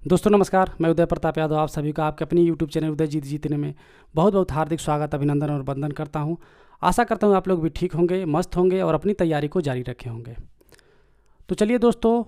दोस्तों नमस्कार, मैं उदय प्रताप यादव आप सभी का आपके अपनी यूट्यूब चैनल उदय जीतने में बहुत बहुत हार्दिक स्वागत, अभिनंदन और वंदन करता हूं। आशा करता हूं आप लोग भी ठीक होंगे, मस्त होंगे और अपनी तैयारी को जारी रखे होंगे। तो चलिए दोस्तों,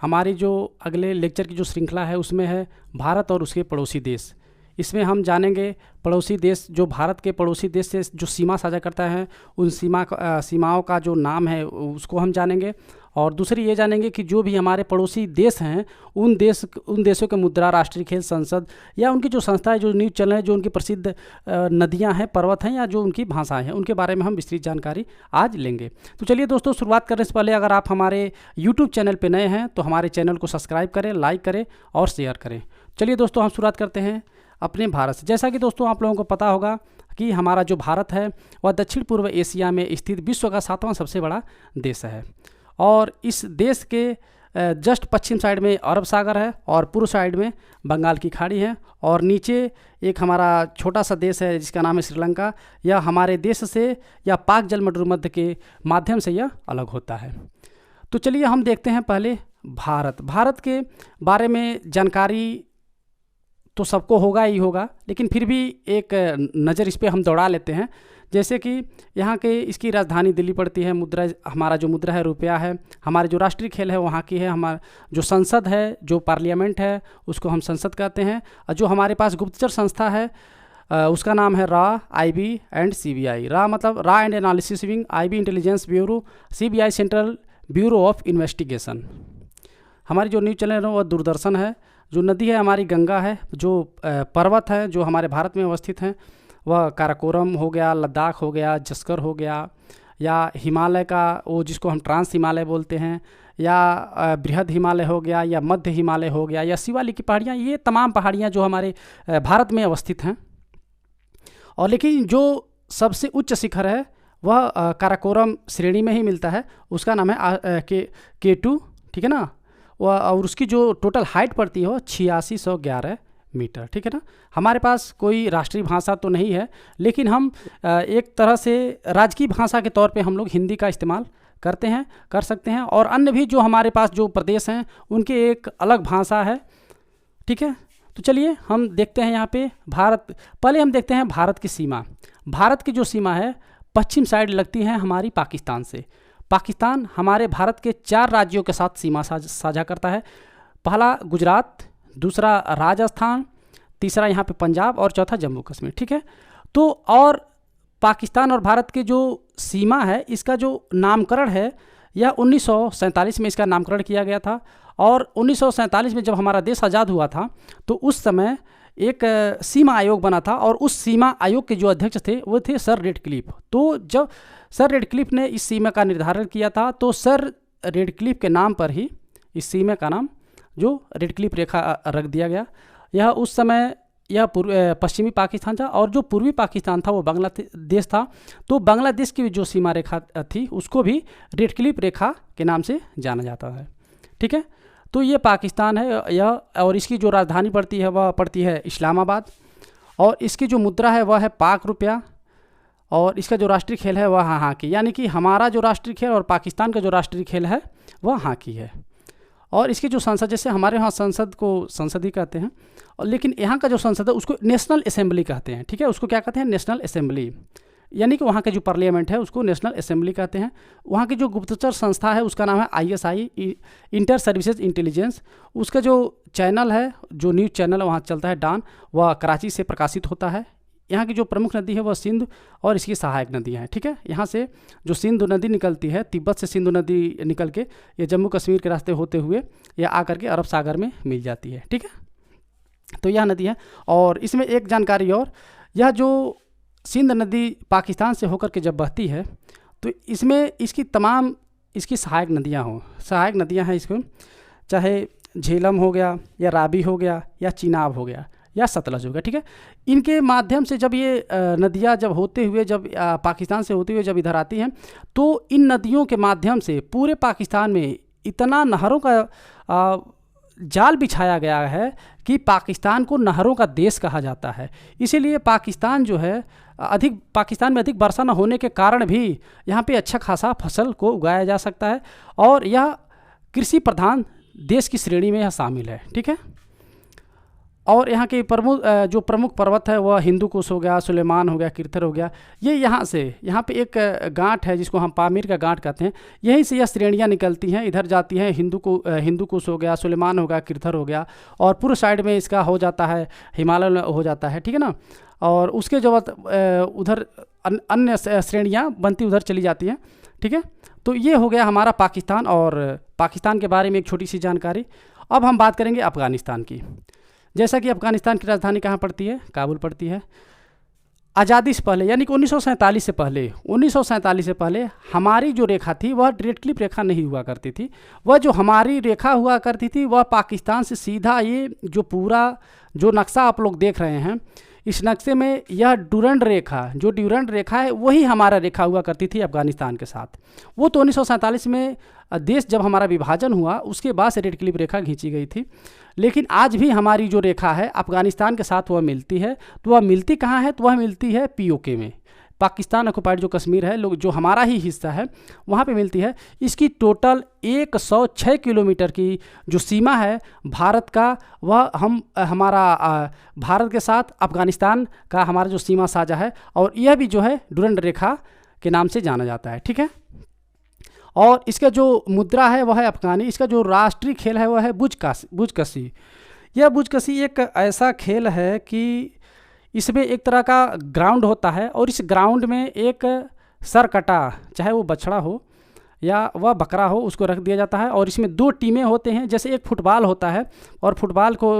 हमारी जो अगले लेक्चर की जो श्रृंखला है उसमें है भारत और उसके पड़ोसी देश। इसमें हम जानेंगे पड़ोसी देश, जो भारत के पड़ोसी देश से जो सीमा साझा करता है उन सीमाओं का जो नाम है उसको हम जानेंगे। और दूसरी ये जानेंगे कि जो भी हमारे पड़ोसी देश हैं उन देशों के मुद्रा, राष्ट्रीय खेल, संसद या उनकी जो संस्थाएं, जो न्यूज़ चैनल है, जो उनकी प्रसिद्ध नदियां हैं, पर्वत हैं या जो उनकी भाषाएं हैं, उनके बारे में हम विस्तृत जानकारी आज लेंगे। तो चलिए दोस्तों, शुरुआत करने से पहले अगर आप हमारे यूट्यूब चैनल पर नए हैं तो हमारे चैनल को सब्सक्राइब करें, लाइक करें और शेयर करें। चलिए दोस्तों, हम शुरुआत करते हैं अपने भारत से। जैसा कि दोस्तों आप लोगों को पता होगा कि हमारा जो भारत है वह दक्षिण पूर्व एशिया में स्थित विश्व का 7वां सबसे बड़ा देश है। और इस देश के जस्ट पश्चिम साइड में अरब सागर है और पूर्व साइड में बंगाल की खाड़ी है और नीचे एक हमारा छोटा सा देश है जिसका नाम है श्रीलंका। यह हमारे देश से या पाक जलमंडल के माध्यम से यह अलग होता है। तो चलिए हम देखते हैं पहले भारत के बारे में जानकारी तो सबको होगा ही होगा, लेकिन फिर भी एक नज़र इस पर हम दौड़ा लेते हैं। जैसे कि यहाँ के इसकी राजधानी दिल्ली पड़ती है, हमारा जो मुद्रा है रुपया है, हमारे जो राष्ट्रीय खेल है वहाँ की है, हमारा जो संसद है, जो पार्लियामेंट है उसको हम संसद कहते हैं। और जो हमारे पास गुप्तचर संस्था है उसका नाम है रा, IB एंड CBI। रा मतलब रा and analysis wing, IB intelligence bureau, CBI central bureau of investigation. हमारी जो न्यूज़ चैनल है वह दूरदर्शन है। जो नदी है हमारी गंगा है। जो पर्वत है जो हमारे भारत में अवस्थित हैं वह काराकोरम हो गया, लद्दाख हो गया, जस्कर हो गया, या हिमालय का वो जिसको हम ट्रांस हिमालय बोलते हैं, या बृहद हिमालय हो गया, या मध्य हिमालय हो गया, या शिवालिक की पहाड़ियाँ, ये तमाम पहाड़ियाँ जो हमारे भारत में अवस्थित हैं। और लेकिन जो सबसे उच्च शिखर है वह काराकोरम श्रेणी में ही मिलता है, उसका नाम है K2, ठीक है ना। और उसकी जो टोटल हाइट पड़ती है वो 8611 मीटर, ठीक है ना। हमारे पास कोई राष्ट्रीय भाषा तो नहीं है, लेकिन हम एक तरह से राजकीय भाषा के तौर पे हम लोग हिंदी का इस्तेमाल कर सकते हैं। और अन्य भी जो हमारे पास जो प्रदेश हैं उनके एक अलग भाषा है, ठीक है। तो चलिए हम देखते हैं यहाँ पे पहले हम देखते हैं भारत की सीमा। भारत की जो सीमा है पश्चिम साइड लगती है हमारी पाकिस्तान से। पाकिस्तान हमारे भारत के 4 राज्यों के साथ सीमा साझा करता है। पहला गुजरात, दूसरा राजस्थान, तीसरा यहाँ पे पंजाब और चौथा जम्मू कश्मीर, ठीक है। तो और पाकिस्तान और भारत के जो सीमा है इसका जो नामकरण है यह 1947 में इसका नामकरण किया गया था। और 1947 में जब हमारा देश आज़ाद हुआ था तो उस समय एक सीमा आयोग बना था और उस सीमा आयोग के जो अध्यक्ष थे वो थे सर रेडक्लिफ। तो जब सर रेडक्लिफ ने इस सीमा का निर्धारण किया था तो सर रेडक्लिफ के नाम पर ही इस सीमा का नाम जो रेडक्लिफ रेखा रख दिया गया। यह उस समय यह पश्चिमी पाकिस्तान था और जो पूर्वी पाकिस्तान था वो बांग्लादेश था। तो बांग्लादेश की जो सीमा रेखा थी उसको भी रेडक्लिफ रेखा के नाम से जाना जाता है, ठीक है। तो ये पाकिस्तान है यह, और इसकी जो राजधानी पड़ती है वह पड़ती है इस्लामाबाद। और इसकी जो मुद्रा है वह है पाक रुपया। और इसका जो राष्ट्रीय खेल है वह हॉकी, यानी कि हमारा जो राष्ट्रीय खेल और पाकिस्तान का जो राष्ट्रीय खेल है वह हॉकी है। और इसकी जो संसद, जैसे हमारे यहाँ संसद को संसद ही कहते हैं, और लेकिन यहाँ का जो संसद है उसको नेशनल असेंबली कहते हैं, ठीक है। उसको क्या कहते हैं? नेशनल असेंबली, यानी कि वहाँ के जो पार्लियामेंट है उसको नेशनल असेंबली कहते हैं। वहाँ की जो गुप्तचर संस्था है उसका नाम है ISI, इंटर सर्विसेज इंटेलिजेंस। उसका जो चैनल है, जो न्यूज़ चैनल वहाँ चलता है डॉन, वह कराची से प्रकाशित होता है। यहाँ की जो प्रमुख नदी है वह सिंधु और इसकी सहायक नदियाँ हैं, ठीक है। यहाँ से जो सिंधु नदी निकलती है, तिब्बत से सिंधु नदी निकल के ये जम्मू कश्मीर के रास्ते होते हुए यह आकर के अरब सागर में मिल जाती है, ठीक है। तो यह नदी है। और इसमें एक जानकारी और, यह जो सिंध नदी पाकिस्तान से होकर के जब बहती है तो इसमें इसकी सहायक नदियाँ हैं इसको, चाहे झेलम हो गया या रावी हो गया या चिनाब हो गया या सतलज हो गया, ठीक है। इनके माध्यम से जब ये नदियाँ जब पाकिस्तान से होते हुए जब इधर आती हैं तो इन नदियों के माध्यम से पूरे पाकिस्तान में इतना नहरों का जाल बिछाया गया है कि पाकिस्तान को नहरों का देश कहा जाता है। इसीलिए पाकिस्तान में अधिक वर्षा न होने के कारण भी यहाँ पे अच्छा खासा फसल को उगाया जा सकता है और यह कृषि प्रधान देश की श्रेणी में यह शामिल है, ठीक है। और यहाँ के जो प्रमुख पर्वत है वह हिंदू कुश हो गया, सुलेमान हो गया, किरथर हो गया। ये यहाँ पे एक गांठ है जिसको हम पामीर का गांठ कहते हैं। यहीं से यह श्रेणियाँ निकलती हैं, इधर जाती हैं, हिंदू कुश हो गया, सुलेमान हो गया, किरथर हो गया, और पूर्व साइड में इसका हो जाता है हिमालय हो जाता है, ठीक है ना। और उसके जो उधर अन्य श्रेणियाँ बनती उधर चली जाती हैं, ठीक है। तो ये हो गया हमारा पाकिस्तान, और पाकिस्तान के बारे में एक छोटी सी जानकारी। अब हम बात करेंगे अफ़गानिस्तान की। जैसा कि अफ़गानिस्तान की राजधानी कहाँ पड़ती है, काबुल पड़ती है। आज़ादी से पहले यानी कि 1947 से पहले हमारी जो रेखा थी वह डायरेक्ट क्लिप रेखा नहीं हुआ करती थी। वह जो हमारी रेखा हुआ करती थी वह पाकिस्तान से सीधा, ये जो पूरा जो नक्शा आप लोग देख रहे हैं, इस नक्शे में यह ड्यूरेंट रेखा है वही हमारा रेखा हुआ करती थी अफ़गानिस्तान के साथ। वो तो 1947 में देश जब हमारा विभाजन हुआ उसके बाद से रेड क्लिप रेखा खींची गई थी। लेकिन आज भी हमारी जो रेखा है अफ़गानिस्तान के साथ वह मिलती है। तो वह मिलती कहाँ है, तो वह मिलती है POK में, पाकिस्तान ऑक्युपाइड जो कश्मीर है, लोग जो हमारा ही हिस्सा है वहाँ पे मिलती है। इसकी टोटल 106 किलोमीटर की जो सीमा है भारत का, वह हमारा भारत के साथ अफ़गानिस्तान का हमारा जो सीमा साझा है, और यह भी जो है ड्यूरेंट रेखा के नाम से जाना जाता है, ठीक है। और इसका जो मुद्रा है वह है अफ़गानी। इसका जो राष्ट्रीय खेल है वह है बुजकशी। यह बुजकशी एक ऐसा खेल है कि इसमें एक तरह का ग्राउंड होता है, और इस ग्राउंड में एक सरकटा, चाहे वो बछड़ा हो या वह बकरा हो, उसको रख दिया जाता है। और इसमें 2 टीमें होते हैं, जैसे एक फुटबॉल होता है, और फुटबॉल को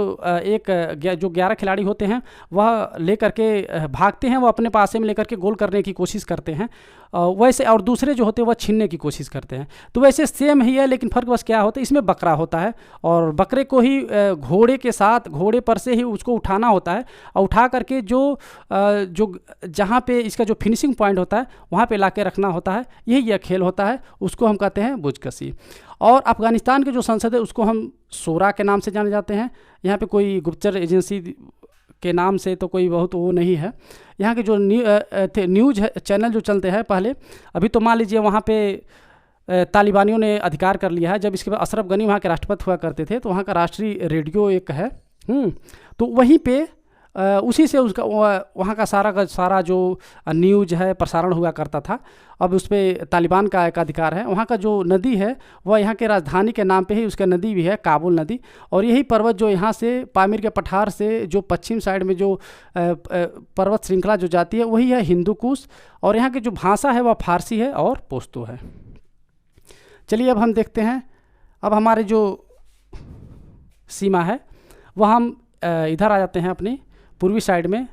जो 11 खिलाड़ी होते हैं वह लेकर के भागते हैं, वह अपने पासे में लेकर के गोल करने की कोशिश करते हैं वैसे, और दूसरे जो होते हैं वह छीनने की कोशिश करते हैं। तो वैसे सेम ही है, लेकिन फ़र्क बस क्या होता है, इसमें बकरा होता है, और बकरे को ही घोड़े के साथ, घोड़े पर से ही उसको उठाना होता है, और उठा करके जो जहाँ पे इसका जो फिनिशिंग पॉइंट होता है वहाँ पे लाके रखना होता है। यह खेल होता है, उसको हम कहते हैं बुजकशी। और अफ़गानिस्तान की जो संसद है उसको हम शोरा के नाम से जाने जाते हैं। यहाँ पे कोई गुप्तचर एजेंसी के नाम से तो कोई बहुत वो नहीं है। यहाँ के जो न्यूज़ चैनल जो चलते हैं पहले, अभी तो मान लीजिए वहाँ पे तालिबानियों ने अधिकार कर लिया है। जब इसके बाद अशरफ गनी वहाँ के राष्ट्रपति हुआ करते थे, तो वहाँ का राष्ट्रीय रेडियो एक है, तो वहीं पे उसी से उसका वहाँ का सारा जो न्यूज़ है प्रसारण हुआ करता था। अब उस पर तालिबान का एक अधिकार है। वहाँ का जो नदी है वह यहाँ के राजधानी के नाम पे ही उसका नदी भी है, काबुल नदी। और यही पर्वत जो यहाँ से पामीर के पठार से जो पश्चिम साइड में जो पर्वत श्रृंखला जो जाती है वही है हिंदू कुश। और यहाँ की जो भाषा है वह फारसी है और पश्तो है। चलिए अब हम देखते हैं, अब हमारे जो सीमा है वह हम इधर आ जाते हैं अपनी पूर्वी साइड में।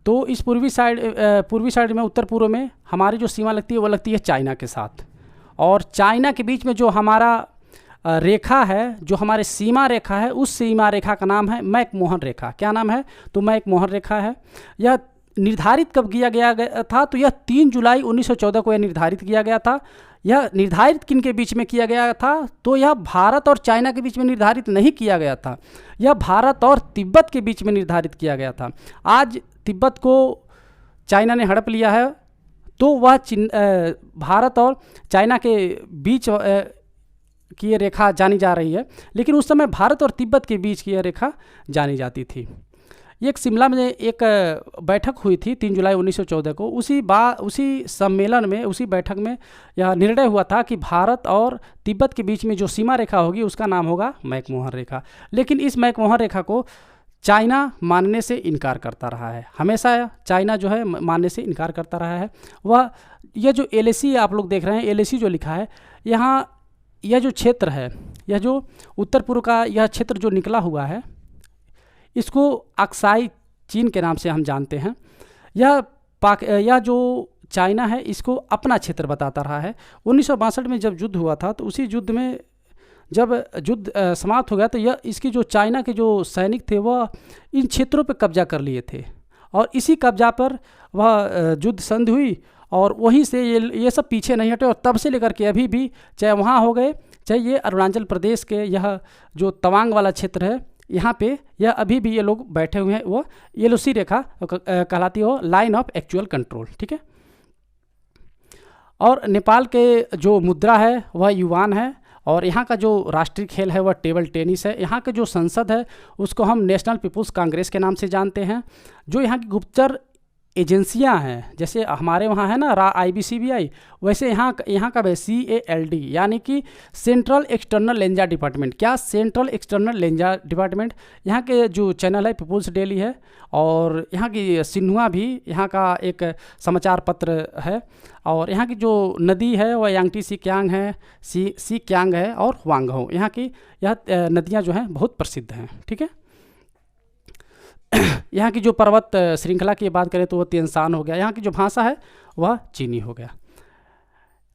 तो इस पूर्वी साइड में उत्तर पूर्व में हमारी जो सीमा लगती है वो लगती है चाइना के साथ। और चाइना के बीच में जो हमारा रेखा है, जो हमारे सीमा रेखा है, उस सीमा रेखा का नाम है मैकमोहन रेखा। क्या नाम है, तो मैकमोहन रेखा है। यह निर्धारित कब किया गया था, तो यह 3 जुलाई 1914 को यह निर्धारित किया गया था। यह निर्धारित किन के बीच में किया गया था, तो यह भारत और चाइना के बीच में निर्धारित नहीं किया गया था, यह भारत और तिब्बत के बीच में निर्धारित किया गया था। आज तिब्बत को चाइना ने हड़प लिया है, तो वह भारत और चाइना के बीच की ये रेखा जानी जा रही है, लेकिन उस समय भारत और तिब्बत के बीच की यह रेखा जानी जाती थी। एक शिमला में एक बैठक हुई थी 3 जुलाई 1914 को। उसी सम्मेलन में, उसी बैठक में यह निर्णय हुआ था कि भारत और तिब्बत के बीच में जो सीमा रेखा होगी उसका नाम होगा मैकमोहन रेखा। लेकिन इस मैकमोहन रेखा को चाइना मानने से इनकार करता रहा है। हमेशा चाइना जो है मानने से इनकार करता रहा है। वह यह जो LAC आप लोग देख रहे हैं, LAC जो लिखा है यहाँ, यह जो क्षेत्र है, यह जो उत्तर पूर्व का यह क्षेत्र जो निकला हुआ है, इसको अक्साई चीन के नाम से हम जानते हैं। यह जो चाइना है इसको अपना क्षेत्र बताता रहा है। 1962 में जब युद्ध हुआ था, तो उसी युद्ध में जब युद्ध समाप्त हो गया, तो यह इसकी जो चाइना के जो सैनिक थे वह इन क्षेत्रों पर कब्जा कर लिए थे, और इसी कब्जा पर वह युद्ध संधि हुई, और वहीं से ये सब पीछे नहीं हटे। और तब से लेकर के अभी भी, चाहे वहाँ हो गए, चाहे ये अरुणाचल प्रदेश के यह जो तवांग वाला क्षेत्र है, यहाँ पे यह अभी भी ये लोग बैठे हुए हैं। वो LOC रेखा कहलाती है, लाइन ऑफ एक्चुअल कंट्रोल, ठीक है। और नेपाल के जो मुद्रा है वह युआन है, और यहाँ का जो राष्ट्रीय खेल है वह टेबल टेनिस है। यहाँ के जो संसद है उसको हम नेशनल पीपुल्स कांग्रेस के नाम से जानते हैं। जो यहाँ की गुप्तचर एजेंसियां हैं, जैसे हमारे वहाँ है ना IBCBI, वैसे यहाँ का भी CALD यानी कि सेंट्रल एक्सटर्नल लेंजा डिपार्टमेंट। क्या सेंट्रल एक्सटर्नल लेंजा डिपार्टमेंट। यहाँ के जो चैनल है पीपुल्स डेली है, और यहाँ की सिन्हुआ भी यहाँ का एक समाचार पत्र है। और यहाँ की जो नदी है वह यांगटी सिक्यांग है, सिक्यांग है और हुआंगहो। यहाँ की यह नदियाँ जो हैं बहुत प्रसिद्ध हैं। ठीक है। यहाँ की जो पर्वत श्रृंखला की बात करें तो वो तिनसान हो गया। यहाँ की जो भाषा है वह चीनी हो गया।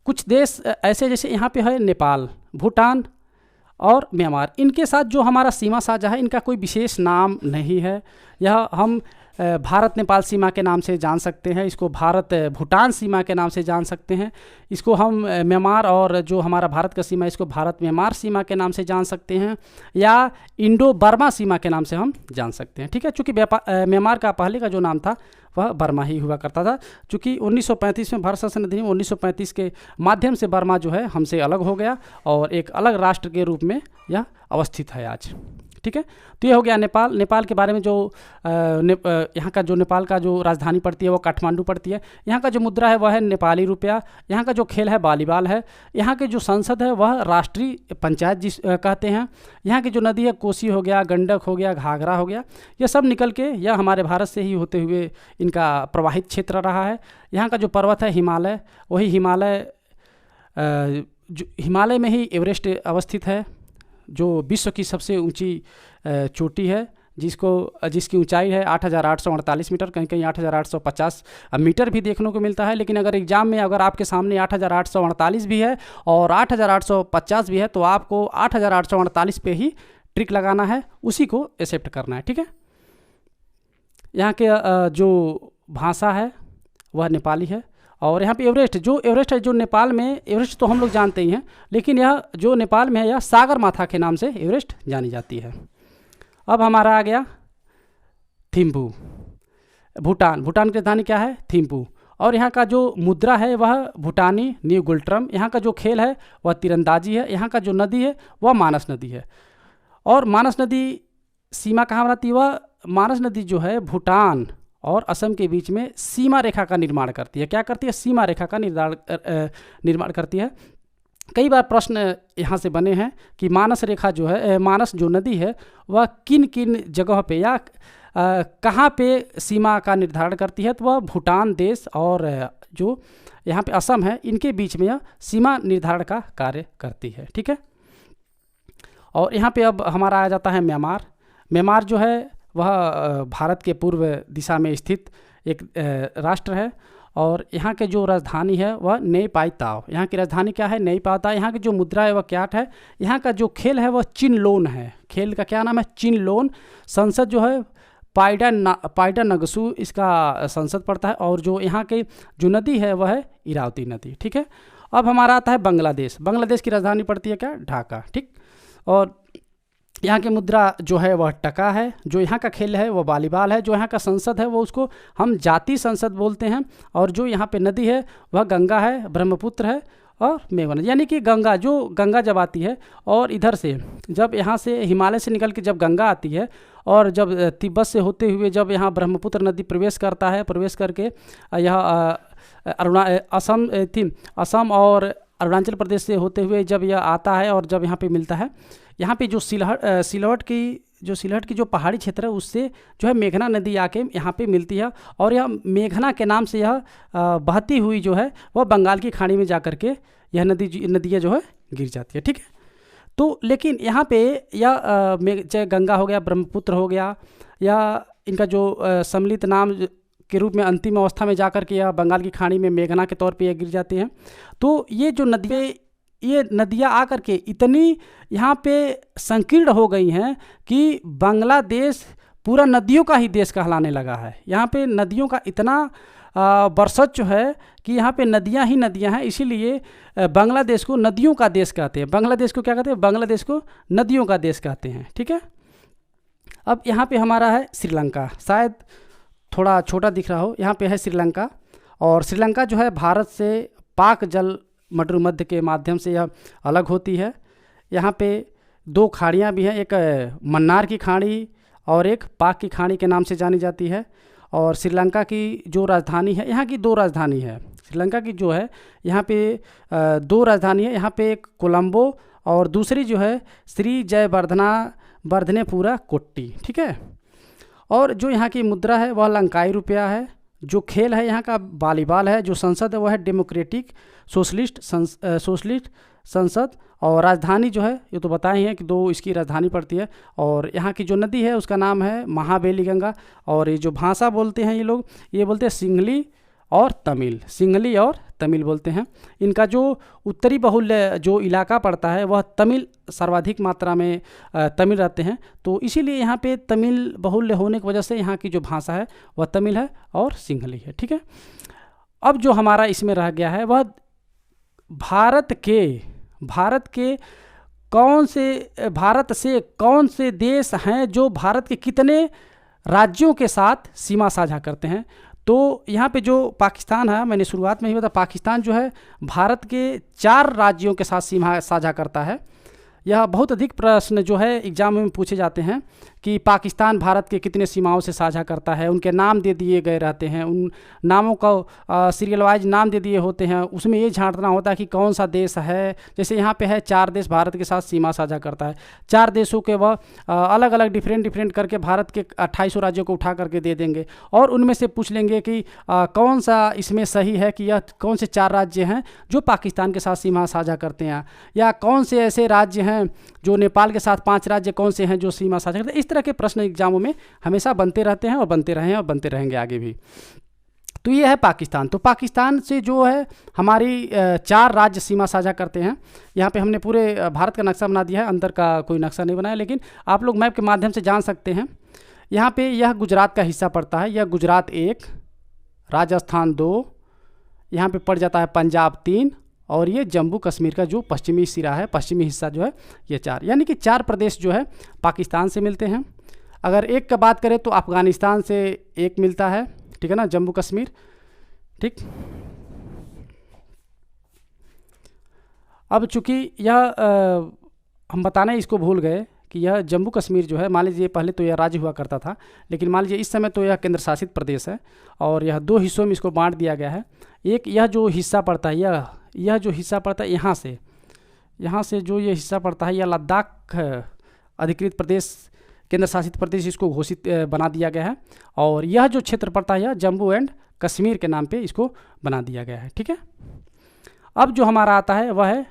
कुछ देश ऐसे जैसे यहाँ पे है नेपाल, भूटान और म्यांमार। इनके साथ जो हमारा सीमा साझा है इनका कोई विशेष नाम नहीं है। यह हम भारत नेपाल सीमा के नाम से जान सकते हैं, इसको भारत भूटान सीमा के नाम से जान सकते हैं, इसको हम म्यांमार और जो हमारा भारत का सीमा है इसको भारत म्यांमार सीमा के नाम से जान सकते हैं, या इंडो बर्मा सीमा के नाम से हम जान सकते हैं। ठीक है। चूँकि म्यांमार का पहले का जो नाम था वह बर्मा ही हुआ करता था। चूँकि 1935 में भारत शासन अधिनियम 1935 के माध्यम से बर्मा जो है हमसे अलग हो गया और एक अलग राष्ट्र के रूप में यह अवस्थित है आज। ठीक है। तो ये हो गया नेपाल। नेपाल के बारे में जो यहाँ का जो नेपाल का जो राजधानी पड़ती है वो काठमांडू पड़ती है। यहाँ का जो मुद्रा है वह है नेपाली रुपया। यहाँ का जो खेल है वॉलीबॉल है। यहाँ के जो संसद है वह राष्ट्रीय पंचायत जिस कहते हैं। यहाँ की जो नदी है कोसी हो गया, गंडक हो गया, घाघरा हो गया, ये सब निकल के यह हमारे भारत से ही होते हुए इनका प्रवाहित क्षेत्र रहा है। यहाँ का जो पर्वत है हिमालय, वही हिमालय में ही एवरेस्ट अवस्थित है, जो विश्व की सबसे ऊंची चोटी है, जिसकी ऊंचाई है 8,848 मीटर, कहीं कहीं 8,850 मीटर भी देखने को मिलता है। लेकिन अगर एग्जाम में अगर आपके सामने 8,848 भी है और 8,850 भी है तो आपको 8,848 पे ही ट्रिक लगाना है, उसी को एक्सेप्ट करना है। ठीक है। यहाँ के जो भाषा है वह नेपाली है। और यहाँ पे एवरेस्ट है जो नेपाल में, एवरेस्ट तो हम लोग जानते ही हैं, लेकिन यह जो नेपाल में है यह सागर माथा के नाम से एवरेस्ट जानी जाती है। अब हमारा आ गया थिम्पू, भूटान। भूटान की राजधानी क्या है? थिम्पू। और यहाँ का जो मुद्रा है वह भूटानी न्यू गुल्ट्रम। यहाँ का जो खेल है वह तीरंदाजी है। यहाँ का जो नदी है वह मानस नदी है। और मानस नदी सीमा कहाँ बनाती है? वह मानस नदी जो है भूटान और असम के बीच में सीमा रेखा का निर्माण करती है। क्या करती है? सीमा रेखा का निर्माण करती है। कई बार प्रश्न यहाँ से बने हैं कि मानस रेखा जो है, मानस जो नदी है वह किन किन जगह पे या कहाँ पे सीमा का निर्धारण करती है? तो वह भूटान देश और जो यहाँ पे असम है इनके बीच में यह सीमा निर्धारण का कार्य करती है। ठीक है। और यहाँ पे अब हमारा आ जाता है म्यांमार। म्यांमार जो है वह भारत के पूर्व दिशा में स्थित एक राष्ट्र है। और यहाँ के जो राजधानी है वह नई पाई ताव। यहाँ की राजधानी क्या है? नई पाई ताव। यहाँ की जो मुद्रा है वह क्याट है। यहाँ का जो खेल है वह चिनलोन है। खेल का क्या नाम है? चिनलोन। संसद जो है पाइडा नगसू इसका संसद पड़ता है। और जो यहाँ की जो नदी है वह है इरावती नदी। ठीक है। अब हमारा आता है बांग्लादेश। बांग्लादेश की राजधानी पड़ती है क्या? ढाका। ठीक। और यहाँ की मुद्रा जो है वह टका है। जो यहाँ का खेल है वह वॉलीबॉल है। जो यहाँ का संसद है वो उसको हम जाति संसद बोलते हैं। और जो यहाँ पे नदी है वह गंगा है, ब्रह्मपुत्र है और मेघना। यानी कि गंगा जब आती है और इधर से जब यहाँ से हिमालय से निकल के जब गंगा आती है और जब तिब्बत से होते हुए जब यहाँ ब्रह्मपुत्र नदी प्रवेश करता है, प्रवेश करके यह असम और अरुणाचल प्रदेश से होते हुए जब यह आता है और जब यहाँ पे मिलता है, यहाँ पे जो सिलहट की जो पहाड़ी क्षेत्र है उससे जो है मेघना नदी आके यहाँ पे मिलती है। और यह मेघना के नाम से यह बहती हुई जो है वह बंगाल की खाड़ी में जा कर के यह नदियाँ जो है गिर जाती है। ठीक है। तो लेकिन यहाँ पे यह चाहे गंगा हो गया, ब्रह्मपुत्र हो गया, या इनका जो सम्मिलित नाम के रूप में अंतिम अवस्था में जाकर के यह बंगाल की खाड़ी में मेघना के तौर पे यह गिर जाते हैं। तो ये जो नदियाँ आकर के इतनी यहाँ पे संकीर्ण हो गई हैं कि बांग्लादेश पूरा नदियों का ही देश कहलाने लगा है। यहाँ पे नदियों का इतना बरसत जो है कि यहाँ पे नदियाँ ही नदियाँ हैं। इसीलिए बांग्लादेश को नदियों का देश कहते हैं। बांग्लादेश को क्या कहते हैं? बांग्लादेश को नदियों का देश कहते हैं। ठीक है। अब यहाँ पे हमारा है श्रीलंका। शायद थोड़ा छोटा दिख रहा हो, यहाँ पे है श्रीलंका। और श्रीलंका जो है भारत से पाक जल मध्य के माध्यम से यह अलग होती है। यहाँ पे 2 खाड़ियाँ भी हैं, एक मन्नार की खाड़ी और एक पाक की खाड़ी के नाम से जानी जाती है। और श्रीलंका की जो राजधानी है, यहाँ की 2 राजधानी है। श्रीलंका की जो है यहाँ पे 2 राजधानी है, यहाँ पे एक कोलंबो और दूसरी जो है श्री जयवर्धनेपुरा कोट्टी, ठीक है। और जो यहाँ की मुद्रा है वह लंकाई रुपया है। जो खेल है यहाँ का वॉलीबॉल है। जो संसद है वह है डेमोक्रेटिक सोशलिस्ट संसद। और राजधानी जो है ये तो बताए हैं कि 2 इसकी राजधानी पड़ती है। और यहाँ की जो नदी है उसका नाम है महाबेली गंगा। और ये जो भाषा बोलते हैं ये लोग, ये बोलते हैं सिंहली और तमिल बोलते हैं। इनका जो उत्तरी बहुल्य जो इलाका पड़ता है वह तमिल सर्वाधिक मात्रा में तमिल रहते हैं। तो इसीलिए यहाँ पे तमिल बहुल्य होने की वजह से यहाँ की जो भाषा है वह तमिल है और सिंहली है, ठीक है। अब जो हमारा इसमें रह गया है वह भारत से कौन से देश हैं जो भारत के कितने राज्यों के साथ सीमा साझा करते हैं। तो यहाँ पे जो पाकिस्तान है, मैंने शुरुआत में ही बताया, पाकिस्तान जो है भारत के 4 राज्यों के साथ सीमा साझा करता है। यह बहुत अधिक प्रश्न जो है एग्जाम में पूछे जाते हैं कि पाकिस्तान भारत के कितने सीमाओं से साझा करता है। उनके नाम दे दिए गए रहते हैं, उन नामों का सीरियल वाइज नाम दे दिए होते हैं। उसमें ये झांकना होता है कि कौन सा देश है। जैसे यहाँ पे है 4 देश भारत के साथ सीमा साझा करता है। 4 देशों के वह अलग अलग डिफरेंट करके भारत के 2800 राज्यों को उठा करके दे देंगे और उनमें से पूछ लेंगे कि कौन सा इसमें सही है कि यह कौन से 4 राज्य हैं जो पाकिस्तान के साथ सीमा साझा करते हैं, या कौन से ऐसे राज्य हैं जो नेपाल के साथ 5 राज्य कौन से हैं जो सीमा साझा करते हैं। इस तरह के प्रश्न एग्जामों में हमेशा बनते रहते हैं और बनते रहे हैं और बनते रहेंगे आगे भी। तो ये है पाकिस्तान। तो पाकिस्तान से जो है हमारी 4 राज्य सीमा साझा करते हैं। यहाँ पे हमने पूरे भारत का नक्शा बना दिया है, अंदर का कोई नक्शा नहीं बनाया, लेकिन आप लोग मैप के माध्यम से जान सकते हैं। यहाँ पे यह गुजरात का हिस्सा पड़ता है। यह गुजरात 1, राजस्थान 2, यहाँ पे पड़ जाता है पंजाब 3, और ये जम्मू कश्मीर का जो पश्चिमी सिरा है, पश्चिमी हिस्सा जो है ये 4, यानी कि 4 प्रदेश जो है पाकिस्तान से मिलते हैं। अगर एक का बात करें तो अफ़गानिस्तान से एक मिलता है, ठीक है ना, जम्मू कश्मीर, ठीक। अब चूँकि यह हम बताना इसको भूल गए कि यह जम्मू कश्मीर जो है, मान लीजिए पहले तो यह राज्य हुआ करता था, लेकिन मान लीजिए इस समय तो यह केंद्र शासित प्रदेश है और यह 2 हिस्सों में इसको बांट दिया गया है। एक यह जो हिस्सा पड़ता है, यह जो हिस्सा पड़ता है यहाँ से जो ये हिस्सा पड़ता है, यह लद्दाख अधिकृत प्रदेश, केंद्र शासित प्रदेश इसको घोषित बना दिया गया है। और यह जो क्षेत्र पड़ता है यह जम्मू एंड कश्मीर के नाम पे इसको बना दिया गया है, ठीक है। अब जो हमारा आता है वह है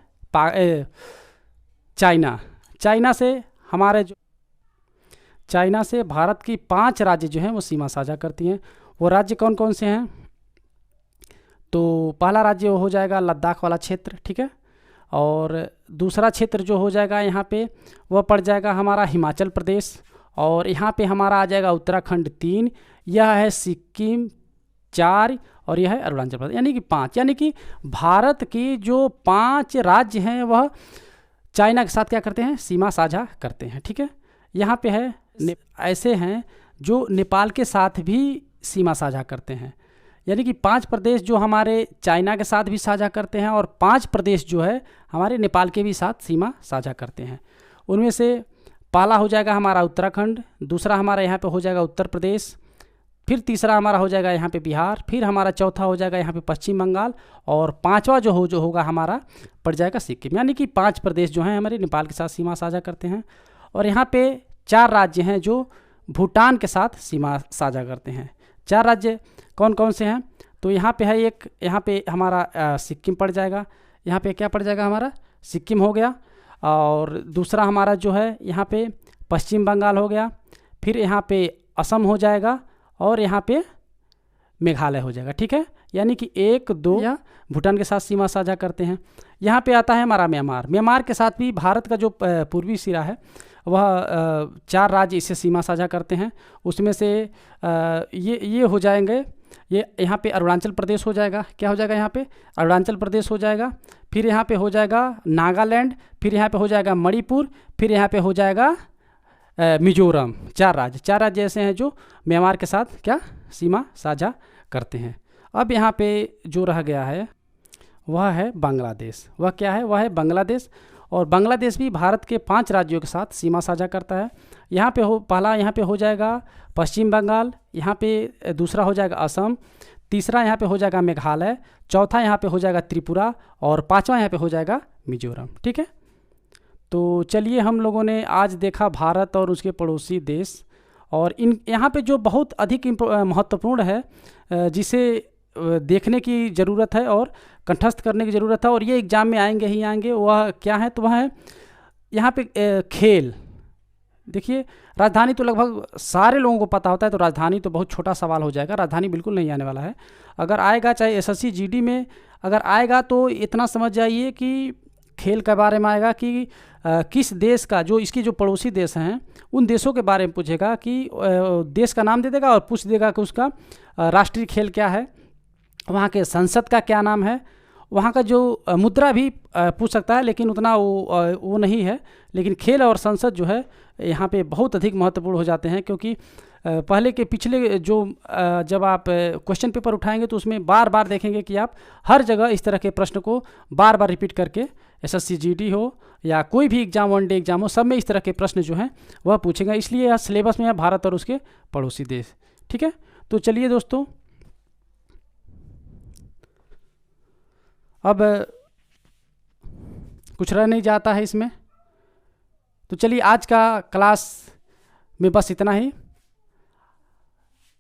चाइना से भारत की 5 राज्य जो हैं वो सीमा साझा करती हैं। वो राज्य कौन कौन से हैं? तो पहला राज्य हो जाएगा लद्दाख वाला क्षेत्र, ठीक है। और दूसरा क्षेत्र जो हो जाएगा यहाँ पे वह पड़ जाएगा हमारा हिमाचल प्रदेश, और यहाँ पे हमारा आ जाएगा उत्तराखंड 3, यह है सिक्किम 4, और यह है अरुणाचल प्रदेश, यानी कि 5। यानी कि भारत की जो 5 राज्य हैं वह चाइना के साथ क्या करते हैं, सीमा साझा करते हैं, ठीक है। यहाँ पे है ऐसे हैं जो नेपाल के साथ भी सीमा साझा करते हैं, यानी कि 5 प्रदेश जो हमारे चाइना के साथ भी साझा करते हैं और 5 प्रदेश जो है हमारे नेपाल के भी साथ सीमा साझा करते हैं। उनमें से पहला हो जाएगा हमारा उत्तराखंड, दूसरा हमारा यहाँ पे हो जाएगा उत्तर प्रदेश, फिर तीसरा हमारा हो जाएगा यहाँ पे बिहार, फिर हमारा चौथा हो जाएगा यहाँ पे पश्चिम बंगाल, और 5वां जो होगा हमारा पड़ जाएगा सिक्किम। यानी कि 5 प्रदेश जो हैं हमारे नेपाल के साथ सीमा साझा करते हैं। और यहाँ पे 4 राज्य हैं जो भूटान के साथ सीमा साझा करते हैं। 4 राज्य कौन कौन से हैं? तो यहाँ पे है एक, यहाँ पे हमारा सिक्किम पड़ जाएगा, यहाँ पे क्या पड़ जाएगा हमारा सिक्किम हो गया, और दूसरा हमारा जो है यहाँ पे पश्चिम बंगाल हो गया, फिर यहाँ पे असम हो जाएगा, और यहाँ पे मेघालय हो जाएगा, ठीक है। यानी कि 1, 2 या भूटान के साथ सीमा साझा करते हैं। यहाँ पे आता है हमारा म्यांमार के साथ भी भारत का जो पूर्वी सिरा है वह 4 राज्य इससे सीमा साझा करते हैं। उसमें से ये हो जाएंगे, ये यहाँ पे अरुणाचल प्रदेश हो जाएगा, क्या हो जाएगा यहाँ पे अरुणाचल प्रदेश हो जाएगा, फिर यहाँ पे हो जाएगा नागालैंड, फिर यहाँ पे हो जाएगा मणिपुर, फिर यहाँ पे हो जाएगा मिजोरम। 4 राज्य ऐसे हैं जो म्यांमार के साथ क्या सीमा साझा करते हैं। अब यहाँ पे जो रह गया है वह है बांग्लादेश। वह क्या है? वह है बांग्लादेश। और बांग्लादेश भी भारत के 5 राज्यों के साथ सीमा साझा करता है। यहाँ पे पहला यहाँ पे हो जाएगा पश्चिम बंगाल, यहाँ पे दूसरा हो जाएगा असम, तीसरा यहाँ पे हो जाएगा मेघालय, चौथा यहाँ पे हो जाएगा त्रिपुरा और पांचवा यहाँ पे हो जाएगा मिजोरम। ठीक है, तो चलिए हम लोगों ने आज देखा भारत और उसके पड़ोसी देश, और इन यहाँ पे जो बहुत अधिक महत्वपूर्ण है, जिसे देखने की ज़रूरत है और कंठस्थ करने की ज़रूरत है, और ये एग्ज़ाम में आएंगे ही आएंगे, वह क्या है? तो वह है यहाँ पे खेल। देखिए, राजधानी तो लगभग सारे लोगों को पता होता है, तो राजधानी तो बहुत छोटा सवाल हो जाएगा, राजधानी बिल्कुल नहीं आने वाला है। अगर आएगा, चाहे SSC GD में अगर आएगा, तो इतना समझ जाइए कि खेल के बारे में आएगा कि किस देश का, जो इसके जो पड़ोसी देश हैं उन देशों के बारे में पूछेगा, कि देश का नाम दे देगा और पूछ देगा कि उसका राष्ट्रीय खेल क्या है, वहाँ के संसद का क्या नाम है, वहाँ का जो मुद्रा भी पूछ सकता है, लेकिन उतना वो नहीं है। लेकिन खेल और संसद जो है यहाँ पे बहुत अधिक महत्वपूर्ण हो जाते हैं, क्योंकि पहले के पिछले जो जब आप क्वेश्चन पेपर उठाएंगे तो उसमें बार बार देखेंगे कि आप हर जगह इस तरह के प्रश्न को बार बार रिपीट करके, SSC GD हो या कोई भी एग्ज़ाम, 1 डे एग्ज़ाम हो, सब में इस तरह के प्रश्न जो हैं वह पूछेगा। इसलिए यह सिलेबस में है भारत और उसके पड़ोसी देश। ठीक है, तो चलिए दोस्तों, अब कुछ रह नहीं जाता है इसमें, तो चलिए आज का क्लास में बस इतना ही।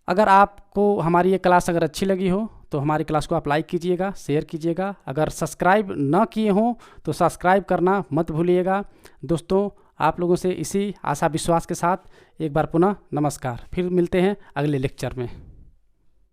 अगर आपको हमारी ये क्लास अगर अच्छी लगी हो तो हमारी क्लास को आप लाइक कीजिएगा, शेयर कीजिएगा। अगर सब्सक्राइब न किए हों तो सब्सक्राइब करना मत भूलिएगा। दोस्तों, आप लोगों से इसी आशा विश्वास के साथ एक बार पुनः नमस्कार। फिर मिलते हैं अगले लेक्चर में।